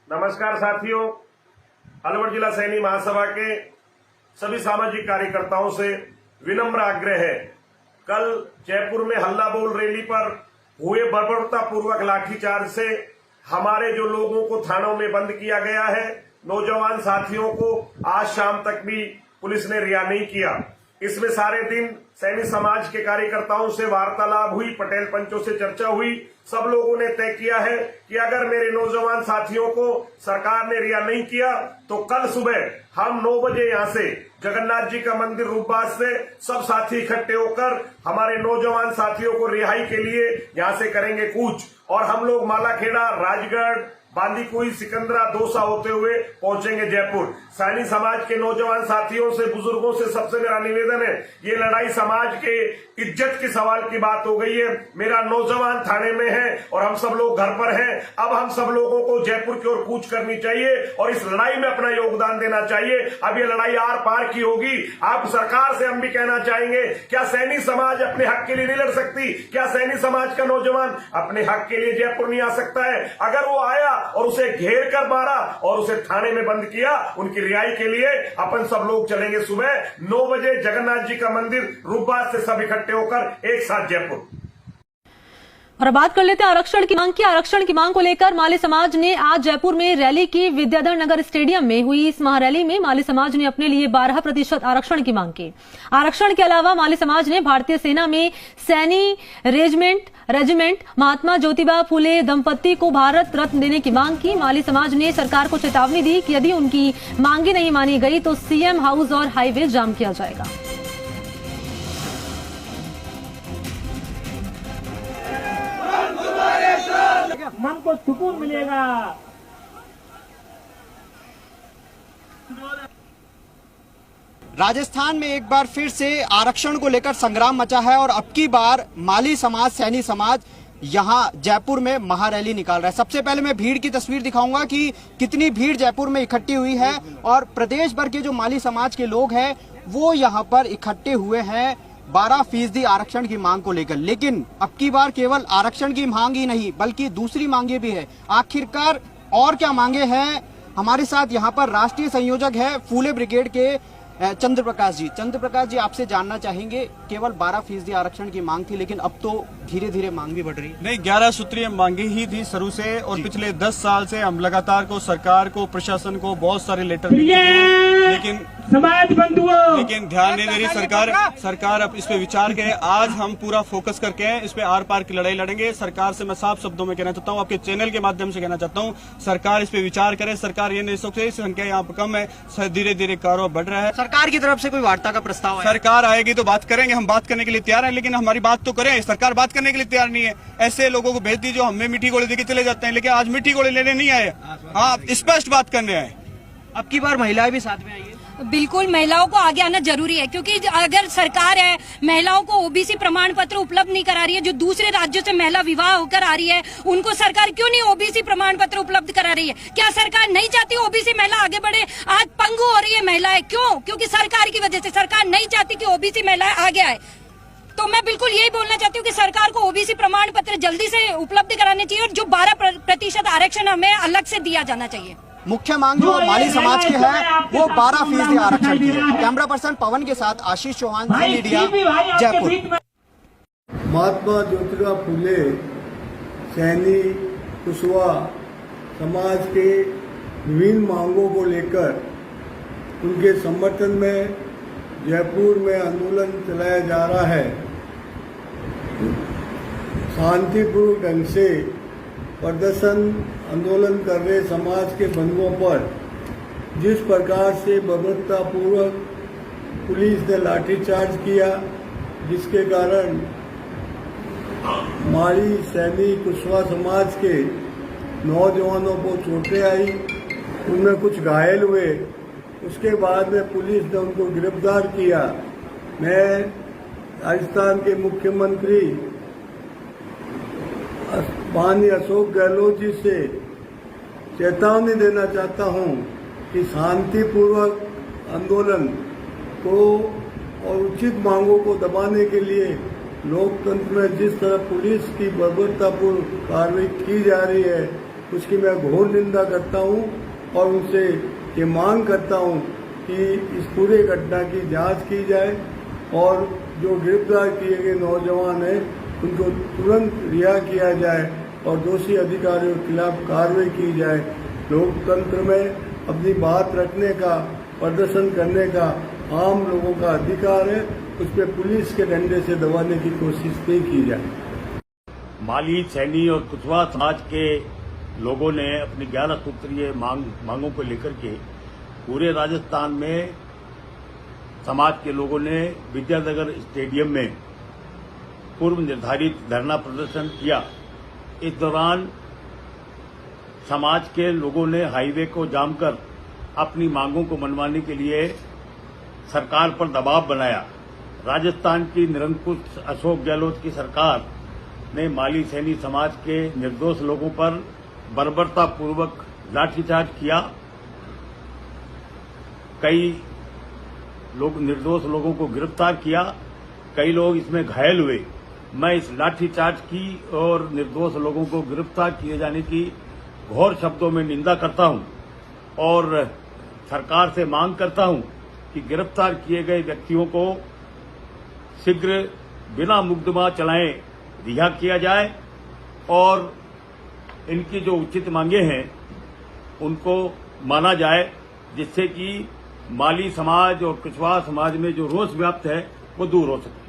नमस्कार साथियों, अलवर जिला सैनी महासभा के सभी सामाजिक कार्यकर्ताओं से विनम्र आग्रह है। कल जयपुर में हल्ला बोल रैली पर हुए बर्बरतापूर्वक लाठीचार्ज से हमारे जो लोगों को थानों में बंद किया गया है, नौजवान साथियों को आज शाम तक भी पुलिस ने रिहा नहीं किया। इसमें सारे दिन सैनी समाज के कार्यकर्ताओं से वार्तालाप हुई, पटेल पंचों से चर्चा हुई। सब लोगों ने तय किया है कि अगर मेरे नौजवान साथियों को सरकार ने रिहा नहीं किया तो कल सुबह हम 9 बजे यहां से जगन्नाथ जी का मंदिर रूपबास से सब साथी इकट्ठे होकर हमारे नौजवान साथियों को रिहाई के लिए यहां से करेंगे कूच। और हम लोग मालाखेड़ा, राजगढ़, बांदीकुई, सिकंदरा, दौसा होते हुए पहुंचेंगे जयपुर। सैनी समाज के नौजवान साथियों से, बुजुर्गों से सबसे मेरा निवेदन है, ये लड़ाई समाज के इज्जत के सवाल की बात हो गई है। मेरा नौजवान थाने में है और हम सब लोग घर पर हैं। अब हम सब लोगों को जयपुर की ओर कूच करनी चाहिए और इस लड़ाई में अपना योगदान देना चाहिए। अब ये लड़ाई आर पार की होगी। आप सरकार से हम भी कहना चाहेंगे, क्या सैनी समाज अपने हक के लिए नहीं लड़ सकती? क्या सैनी समाज का नौजवान अपने हक के लिए जयपुर नहीं आ सकता है? अगर वो आया और उसे घेर कर मारा और उसे थाने में बंद किया, उनकी रिहाई के लिए अपन सब लोग चलेंगे सुबह 9 बजे जगन्नाथ जी का मंदिर रूपबास से सब इकट्ठे होकर एक साथ जयपुर। और बात कर लेते हैं आरक्षण की मांग की। आरक्षण की मांग को लेकर माली समाज ने आज जयपुर में रैली की। विद्याधर नगर स्टेडियम में हुई इस महारैली में माली समाज ने अपने लिए 12% आरक्षण की मांग की। आरक्षण के अलावा माली समाज ने भारतीय सेना में सैनी रेजिमेंट महात्मा ज्योतिबा फुले दंपत्ति को भारत रत्न देने की मांग की। माली समाज ने सरकार को चेतावनी दी कि यदि उनकी मांगे नहीं मानी गई तो सीएम हाउस और हाईवे जाम किया जाएगा। मन को सुकून मिलेगा। राजस्थान में एक बार फिर से आरक्षण को लेकर संग्राम मचा है और अब की बार माली समाज, सैनी समाज यहां जयपुर में महारैली निकाल रहा है। सबसे पहले मैं भीड़ की तस्वीर दिखाऊंगा कि कितनी भीड़ जयपुर में इकट्ठी हुई है और प्रदेश भर के जो माली समाज के लोग हैं वो यहां पर इकट्ठे हुए हैं 12% आरक्षण की मांग को लेकर। लेकिन अब की बार केवल आरक्षण की मांग ही नहीं बल्कि दूसरी मांगे भी है। आखिरकार और क्या मांगे हैं? हमारे साथ यहाँ पर राष्ट्रीय संयोजक है फूले ब्रिगेड के चंद्र प्रकाश जी। चंद्र प्रकाश जी, आपसे जानना चाहेंगे, केवल 12% आरक्षण की मांग थी लेकिन अब तो धीरे धीरे मांग भी बढ़ रही है। नहीं, 11 सूत्रीय मांगे ही थी शुरू से और पिछले 10 साल से हम लगातार को सरकार को, प्रशासन को बहुत सारे लेटर लिखे हैं, लेकिन समाज बंधुओं, लेकिन ध्यान नहीं दे रही सरकार अब इस पे विचार करे। आज हम पूरा फोकस करके हैं, इस पे आर पार की लड़ाई लड़ेंगे। सरकार से मैं साफ शब्दों में कहना चाहता हूँ, आपके चैनल के माध्यम से कहना चाहता हूँ, सरकार इस पे विचार करे। सरकार ये नहीं सोचे संख्या यहाँ पर कम है, धीरे धीरे कारोबार बढ़ रहा है। सरकार की तरफ से कोई वार्ता का प्रस्ताव है? सरकार आएगी तो बात करेंगे, हम बात करने के लिए तैयार हैं, लेकिन हमारी बात तो करें। सरकार बात करने के लिए तैयार नहीं है। ऐसे लोगों को भेज दी जो हमें मीठी गोली देके चले जाते हैं, लेकिन आज मीठी गोली लेने नहीं आए, हाँ स्पष्ट बात करने आए। अब की बार महिलाएं भी साथ में आई है। बिल्कुल, महिलाओं को आगे आना जरूरी है, क्योंकि अगर सरकार है महिलाओं को ओबीसी प्रमाण पत्र उपलब्ध नहीं करा रही है, जो दूसरे राज्यों से महिला विवाह होकर आ रही है उनको सरकार क्यों नहीं ओबीसी प्रमाण पत्र उपलब्ध करा रही है? क्या सरकार नहीं चाहती ओबीसी महिला आगे बढ़े? आज पंगु हो रही है महिलाएं, क्यों? क्योंकि सरकार की वजह से। सरकार नहीं चाहती कि ओबीसी महिलाएं आगे आए। तो मैं बिल्कुल यही बोलना चाहती हूँ कि सरकार को ओबीसी प्रमाण पत्र जल्दी से उपलब्ध कराने चाहिए और जो 12% आरक्षण हमें अलग से दिया जाना चाहिए। मुख्य मांग जो माली समाज की है वो 12% आरक्षण की है। कैमरा पर्सन पवन के साथ आशीष चौहान, मीडिया, जयपुर। महात्मा ज्योतिबा फुले सैनी कुशवाहा समाज के विभिन्न मांगों को लेकर उनके समर्थन में जयपुर में आंदोलन चलाया जा रहा है। शांतिपूर्वक ढंग से प्रदर्शन आंदोलन कर रहे समाज के बंधुओं पर जिस प्रकार से बर्बरतापूर्वक पुलिस ने लाठीचार्ज किया, जिसके कारण माली, सैनी, कुशवाहा समाज के नौजवानों को चोटें आई, उनमें कुछ घायल हुए। उसके बाद में पुलिस ने उनको गिरफ्तार किया। मैं राजस्थान के मुख्यमंत्री माननीय अशोक गहलोत जी से चेतावनी देना चाहता हूं कि शांतिपूर्वक आंदोलन को और उचित मांगों को दबाने के लिए लोकतंत्र में जिस तरह पुलिस की बर्बरतापूर्ण कार्रवाई की जा रही है उसकी मैं घोर निंदा करता हूं और उनसे ये मांग करता हूं कि इस पूरे घटना की जांच की जाए और जो गिरफ्तार किए गए नौजवान हैं उनको तुरंत रिहा किया जाए और दोषी अधिकारियों के खिलाफ कार्रवाई की जाए। लोकतंत्र में अपनी बात रखने का, प्रदर्शन करने का आम लोगों का अधिकार है, उस पर पुलिस के डंडे से दबाने की कोशिश नहीं की जाए। माली, सैनी और कुशवाहा समाज के लोगों ने अपनी 11 सूत्रीय मांगों को लेकर के पूरे राजस्थान में समाज के लोगों ने विद्यानगर स्टेडियम में पूर्व निर्धारित धरना प्रदर्शन किया। इस दौरान समाज के लोगों ने हाईवे को जाम कर अपनी मांगों को मनवाने के लिए सरकार पर दबाव बनाया। राजस्थान की निरंकुश अशोक गहलोत की सरकार ने माली सैनी समाज के निर्दोष लोगों पर बर्बरतापूर्वक लाठीचार्ज किया। कई लोग निर्दोष लोगों को गिरफ्तार किया, कई लोग इसमें घायल हुए। मैं इस लाठीचार्ज की और निर्दोष लोगों को गिरफ्तार किए जाने की घोर शब्दों में निंदा करता हूं और सरकार से मांग करता हूं कि गिरफ्तार किए गए व्यक्तियों को शीघ्र बिना मुकदमा चलाए रिहा किया जाए और इनकी जो उचित मांगे हैं उनको माना जाए, जिससे कि माली समाज और कुशवाहा समाज में जो रोष व्याप्त है वो दूर हो सके।